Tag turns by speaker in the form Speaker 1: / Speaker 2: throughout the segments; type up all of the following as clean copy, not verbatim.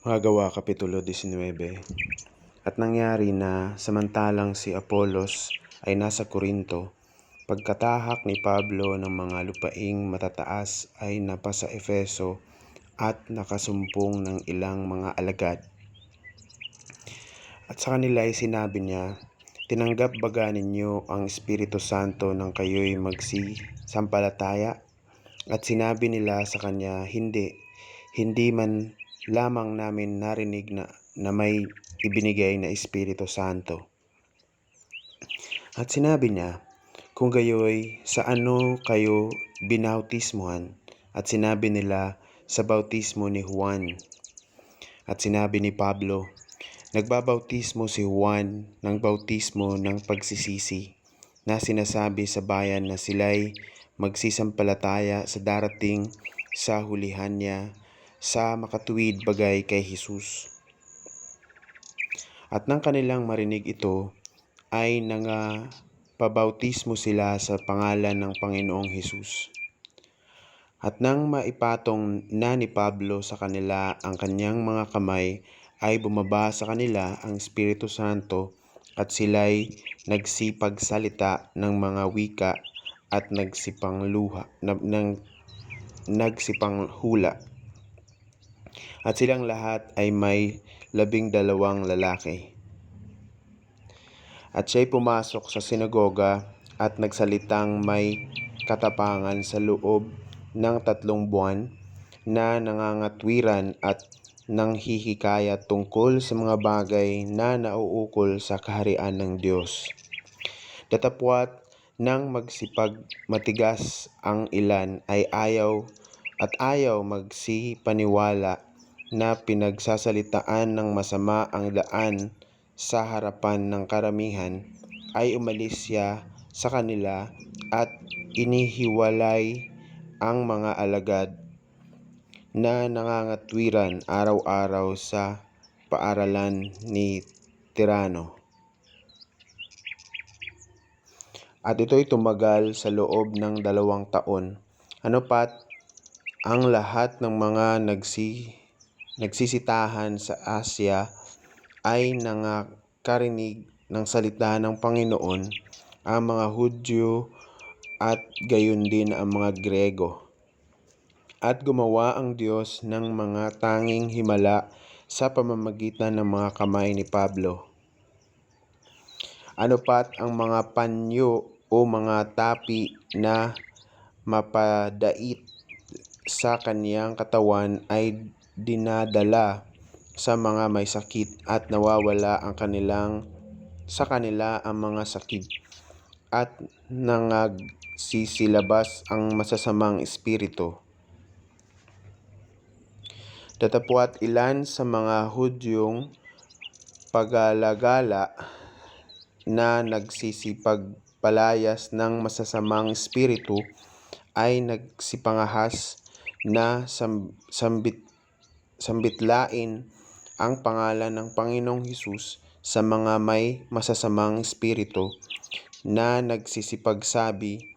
Speaker 1: Mga Gawa Kapitulo 19. At nangyari na samantalang si Apolos ay nasa Korinto, pagkatahak ni Pablo ng mga lupaing matataas ay napasa Efeso at nakasumpong ng ilang mga alagad. At sa kanila ay sinabi niya, "Tinanggap baga ninyo ang Espiritu Santo nang kayo'y magsisampalataya?" At sinabi nila sa kanya, Hindi man lamang namin narinig na may ibinigay na Espiritu Santo." At sinabi niya, "Kung gayoy, sa ano kayo binautismuhan?" At sinabi nila, "Sa bautismo ni Juan." At sinabi ni Pablo, "Nagbabautismo si Juan ng bautismo ng pagsisisi, na sinasabi sa bayan na sila'y magsisampalataya sa darating sa hulihan niya, sa makatuwid bagay kay Jesus." At nang kanilang marinig ito, ay nangapabautismo sila sa pangalan ng Panginoong Jesus. At nang maipatong na ni Pablo sa kanila ang kanyang mga kamay, ay bumaba sa kanila ang Espiritu Santo at sila'y nagsipagsalita ng mga wika at nagsipanghula. At silang lahat ay may 12 lalaki. At siya'y pumasok sa sinagoga at nagsalitang may katapangan sa loob ng 3 buwan, na nangangatwiran at nanghihikayat tungkol sa mga bagay na nauukol sa kaharian ng Diyos. Datapwat nang magsipagmatigas ang ilan ay ayaw magsipaniwala na pinagsasalitaan ng masama ang daan sa harapan ng karamihan, ay umalis siya sa kanila at inihiwalay ang mga alagad na nangangatwiran araw-araw sa paaralan ni Tirano. At ito'y tumagal sa loob ng 2 taon. Anopat ang lahat ng mga nagsisitahan sa Asya ay nangakarinig ng salita ng Panginoon, ang mga Hudyo at gayon din ang mga Grego. At gumawa ang Diyos ng mga tanging himala sa pamamagitan ng mga kamay ni Pablo. Anopat ang mga panyo o mga tapi na mapadait sa kaniyang katawan ay dinadala sa mga may sakit, at nawawala sa kanila ang mga sakit, at nangagsisilabas ang masasamang espiritu. Datapwat ilan sa mga Hudyong pagalagala na nagsisipagpalayas ng masasamang espiritu ay nagsipangahas na sambitlain ang pangalan ng Panginoong Hesus sa mga may masasamang espiritu, na nagsisipagsabi,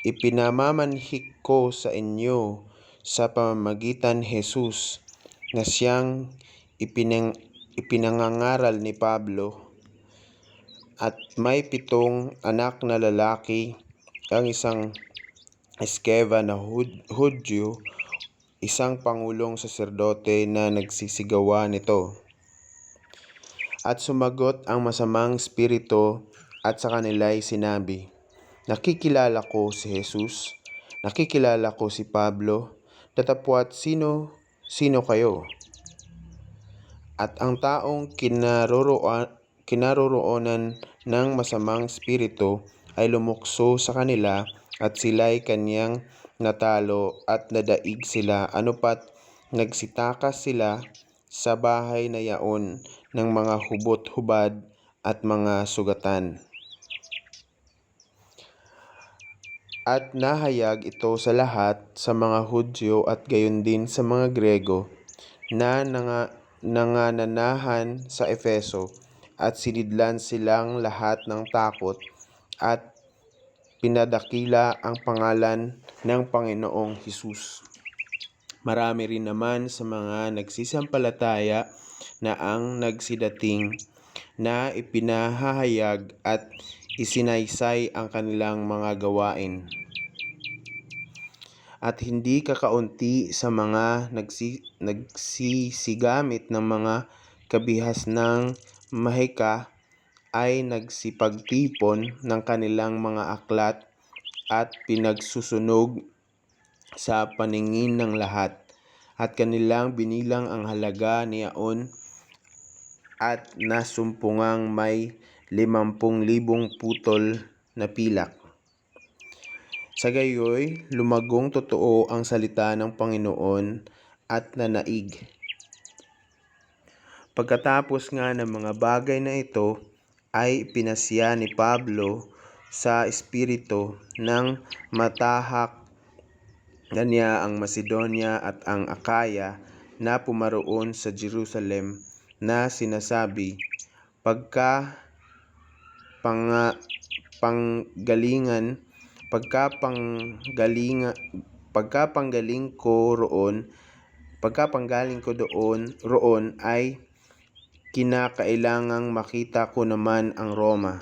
Speaker 1: "Ipinamamanhik ko sa inyo sa pamamagitan Hesus na siyang ipinangangaral ni Pablo." At may 7 anak na lalaki ang isang Eskeva na Hudyo, isang pangulong saserdote, na nagsisigawa nito. At sumagot ang masamang espiritu at sa kanila'y sinabi, "Nakikilala ko si Jesus, nakikilala ko si Pablo, datapwat sino kayo?" At ang taong kinaroroonan ng masamang espiritu ay lumukso sa kanila, at sila'y kaniyang natalo at nadaig sila. Anopat nagsitakas sila sa bahay na yaon ng mga hubot-hubad at mga sugatan. At nahayag ito sa lahat sa mga Hudyo at gayon din sa mga Grego na nangananahan sa Efeso, at sinidlan silang lahat ng takot at pinadakila ang pangalan ng Panginoong Hesus. Marami rin naman sa mga nagsisampalataya na ang nagsidating na ipinahahayag at isinaysay ang kanilang mga gawain. At hindi kakaunti sa mga nagsisigamit ng mga kabihas ng mahika ay nagsipagtipon ng kanilang mga aklat at pinagsusunog sa paningin ng lahat, at kanilang binilang ang halaga niyaon at nasumpungang may 50,000 putol na pilak. Sa gayoy, lumagong totoo ang salita ng Panginoon at nanaig. Pagkatapos nga ng mga bagay na ito, ay pinasya ni Pablo sa espiritu ng matahak na niya ang Macedonia at ang Akaya na pumaroon sa Jerusalem, na sinasabi, pagkapanggaling ko roon ay kinakailangang makita ko naman ang Roma.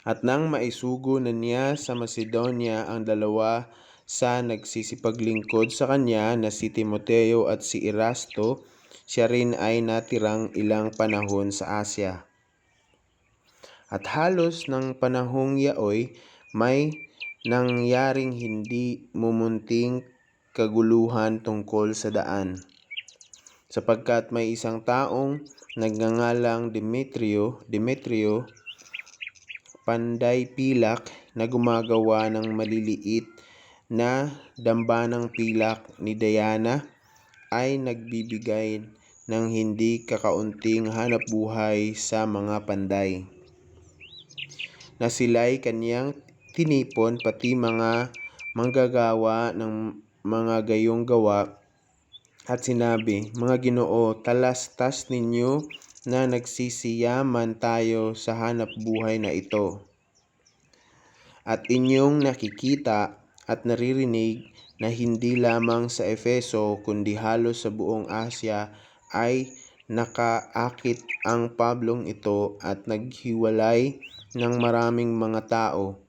Speaker 1: At nang maisugo na niya sa Macedonia ang dalawa sa nagsisipaglingkod sa kanya na si Timoteo at si Erasto, siya rin ay natirang ilang panahon sa Asya. At halos ng panahong yaoy may nangyaring hindi mumunting kaguluhan tungkol sa daan, sapagkat may isang taong nagngangalang Demetrio, panday pilak, na gumagawa ng maliliit na dambanang pilak ni Diana, ay nagbibigay ng hindi kakaunting hanapbuhay sa mga panday, na sila'y kaniyang tinipon, pati mga manggagawa ng mga gayong gawa, at sinabi, "Mga Ginoo, talastas ninyo na nagsisiyaman tayo sa hanap buhay na ito. At inyong nakikita at naririnig na hindi lamang sa Efeso kundi halos sa buong Asya ay nakaakit ang Pablong ito at naghiwalay ng maraming mga tao,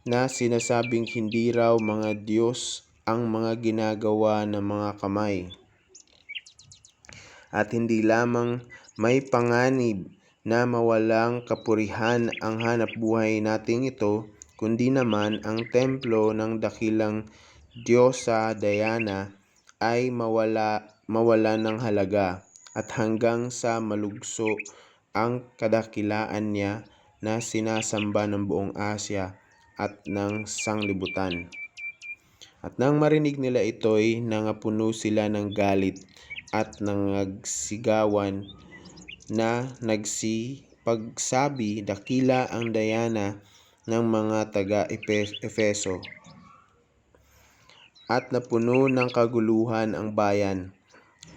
Speaker 1: na sinasabing hindi raw mga Diyos ang mga ginagawa ng mga kamay. At hindi lamang may panganib na mawalang kapurihan ang hanapbuhay nating ito, kundi naman ang templo ng dakilang Diyosa Diana ay mawala ng halaga, at hanggang sa malugso ang kadakilaan niya na sinasamba ng buong Asya at ng sanglibutan." At nang marinig nila ito'y nangapuno sila ng galit at nangagsigawan na nagsipagsabi, dakila ang Diana ng mga taga-Efeso, at napuno ng kaguluhan ang bayan,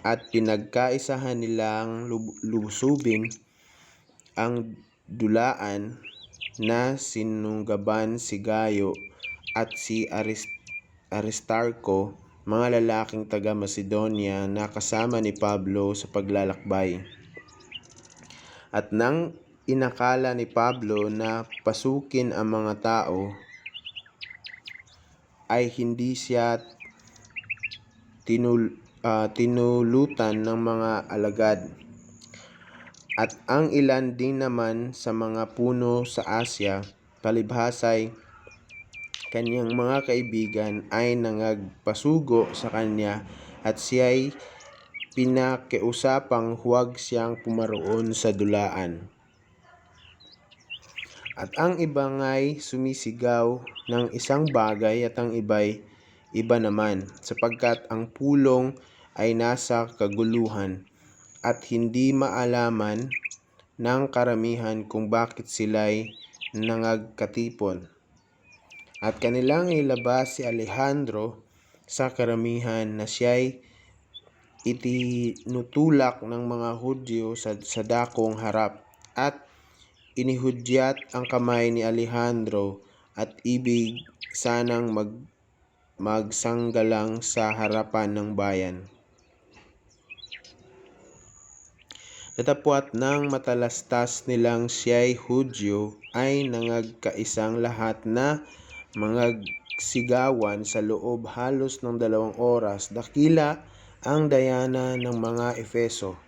Speaker 1: at pinagkaisahan nilang lusubin ang dulaan, na sinunggaban si Gayo at si Aristarco, mga lalaking taga Macedonia na kasama ni Pablo sa paglalakbay. At nang inakala ni Pablo na pasukin ang mga tao, ay hindi siya tinulutan ng mga alagad. At ang ilan din naman sa mga puno sa Asya, palibhasay kaniyang mga kaibigan, ay nangagpasugo sa kanya, at siya'y pinakiusapang huwag siyang pumaroon sa dulaan. At ang iba nga'y sumisigaw ng isang bagay at ang iba naman, sapagkat ang pulong ay nasa kaguluhan, at hindi maalaman ng karamihan kung bakit sila'y nangagkatipon. At kanilang ilabas si Alejandro sa karamihan, na siya'y itinutulak ng mga Hudyo sa dakong harap, at inihudyat ang kamay ni Alejandro, at ibig sanang magsanggalang sa harapan ng bayan. Datapwat ng matalastas nilang siya'y Hudyo ay nangagkaisang lahat na mga sigawan sa loob halos ng 2 oras. Dakila ang dayana ng mga Efeso.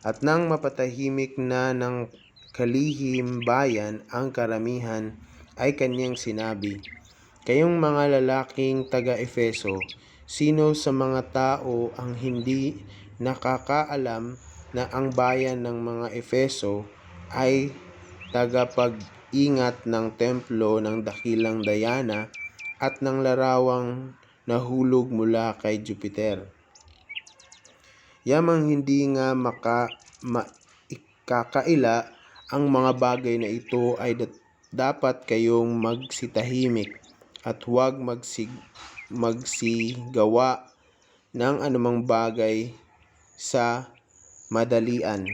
Speaker 1: At nang mapatahimik na ng kalihim bayan ang karamihan, ay kanyang sinabi, "Kayong mga lalaking taga-Efeso, sino sa mga tao ang hindi nakakaalam na ang bayan ng mga Efeso ay tagapag-ingat ng templo ng dakilang Diana at ng larawang nahulog mula kay Jupiter? Yamang hindi nga maikakaila ang mga bagay na ito ay dapat kayong magsitahimik at huwag magsigawa ng anumang bagay sa madalian.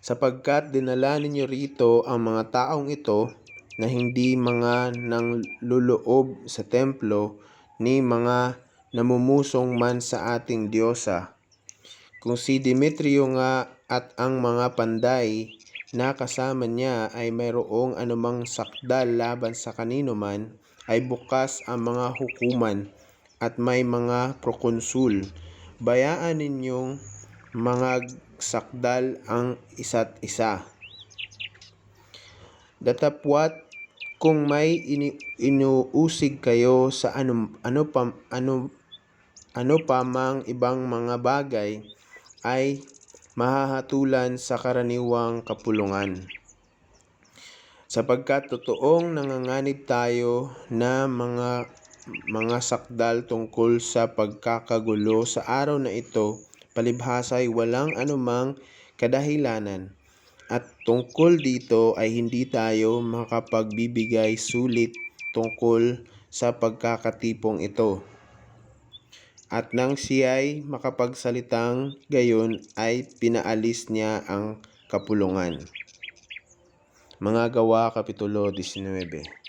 Speaker 1: Sapagkat dinala ninyo rito ang mga taong ito na hindi mga nangluloob sa templo ni mga namumusong man sa ating Diyosa. Kung si Demetrio nga at ang mga panday na kasama niya ay mayroong anumang sakdal laban sa kanino man, ay bukas ang mga hukuman at may mga prokonsul. Bayaan ninyong mga sakdal ang isa't isa. Datapwat kung may inuusig kayo sa ano pa mang ibang mga bagay, ay mahahatulan sa karaniwang kapulungan. Sapagkat totoong nanganganib tayo na mga sakdal tungkol sa pagkakagulo sa araw na ito, palibhasa'y walang anumang kadahilanan. At tungkol dito ay hindi tayo makapagbibigay sulit tungkol sa pagkakatipong ito. At nang siya'y makapagsalitang gayon ay pinaalis niya ang kapulungan. Mga Gawa, Kapitulo 19.